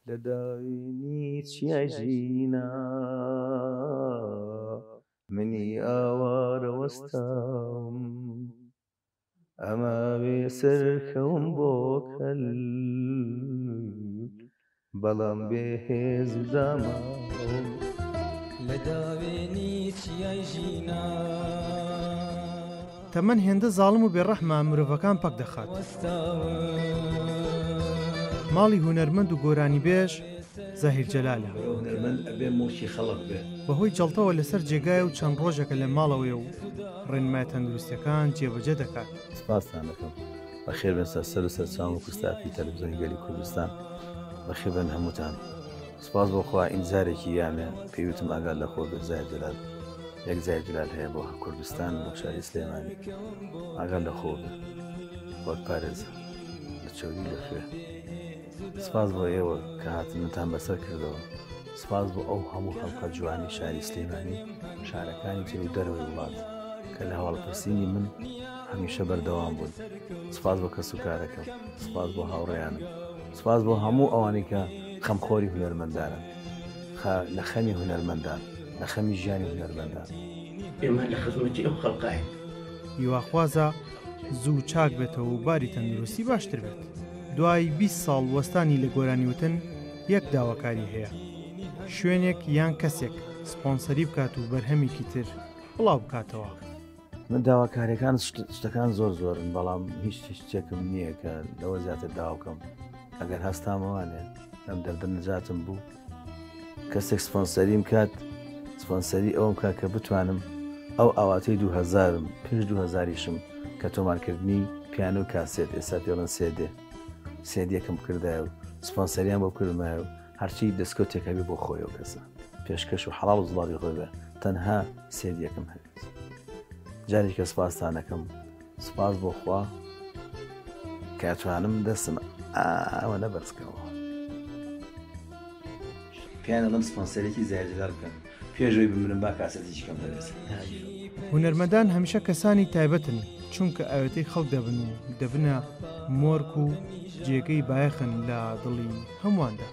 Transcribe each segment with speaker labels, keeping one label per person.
Speaker 1: لداويني تشياجينا مني آوار وستام أما بسركم بوكل بلام بهز دمام
Speaker 2: لداويني تشياجينا
Speaker 3: تەمەەن هێندە زاڵم و بێڕەحمە مرۆڤەکان پەک دەخات. ماڵی هونەرمەند و گۆرانی بێژ زاهیر جەلالە.
Speaker 1: هونەرمەند ئەبێ موشی خەڵک بێ.
Speaker 3: بەهۆی جەڵتەوە لەسەر جێگایە و چەند ڕۆژێکە لە ماڵەوەی و ڕێنمای تەندروستیەکان جێبەجێ دەکات.
Speaker 1: سپاستان دەکەم. بەخێر بن سەر و سەرچاو و کوستافی تەلەڤیزیۆنی گەلی کوردستان. بەخێر بن هەمووتان. سپاس بۆ خوا ئینجارێکی یامێ پێویستم ئاگال لە خۆ بێ زاهیر جەلال. یەک زاهیر جەلال هەیە بۆ کوردستان بۆ شاری سلێمانی. ئاگال لە خۆ بێ. خۆت پارێزە. لە چەوری لەخوێ. سپاس بۆ ئێوە کە هاتنتان بەسەر کردەوە. سپاس بۆ ئەو هەموو خەڵکە جوانی شاری سلێمانی شارەکانی تر و دەرەوەی وڵات کە لە هەواڵپرسینی من هەمیشە بەردەوام بوون. سپاس بۆ کەس و کارەکەم. سپاس بۆ هاوڕێیانم. سپاس بۆ هەموو ئەوانەی کە خەمخۆری هونەرمەندانن لە خەمی هونەرمەندان لە خەمی ژیانی هونەرمەندان.
Speaker 4: ئێمە لە خزمەتی ئەو خەڵقاین.
Speaker 3: هیواخوازە زوو چاک بێتەوە و باری تەندروستی باشتر بێت. دوای 20 ساڵ وەستانی لە گۆرانیوتن یەک داواکاری هەیە. شوێنێک یان کەسێک سپۆنسەری بکات و بەرهەمێکی تر بڵاو بکاتەوە.
Speaker 1: من داواکاریەکان شتەکان زۆرن بەڵام هیچ شتێکم نییە کە لەوە زیاتر داواکەم. ئەگەر هەستامەوانێ ئەم دەربنجاتم بوو کەسێک سپۆنسەریم کات سپۆنسەری ئەوم کات کە بتوانم ئەو ئاواتەی 2000م پێش 2000یشم کە تۆمارکردنی پیانۆ و کاسێت ئێستا پێڵەن سێدیەکەم کردایە و سپۆنسەریان بۆ کردمایە و هەرچی دەستکۆتێکەبی بۆ خۆیەوە کەسە پێشکەش و حەڵاڵ و زڵاوی خۆی بێ تەنها سێدیەکەم هەبێت. جارێکە سپاستانەکەم سپاس بۆ خوا کاتوانم دەستم ئەوە نەبەرزکەوە. پیان دەڵم سپۆنسەرێکی زاهیر جەلال بکەن پێشەوەی بمرم با کاسەتێکی کەم هەبێت.
Speaker 3: هونەرمەندان هەمیشە کەسانی تایبەتن چونکە ئاوێتەی خەڵک دەبن و دەبنە مۆرک و جێگەی بایەخن لە دڵی هەموواندا.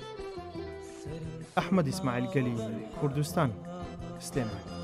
Speaker 3: ئەحمەد ئیسماعیل گەلی کوردستان سلێمانی.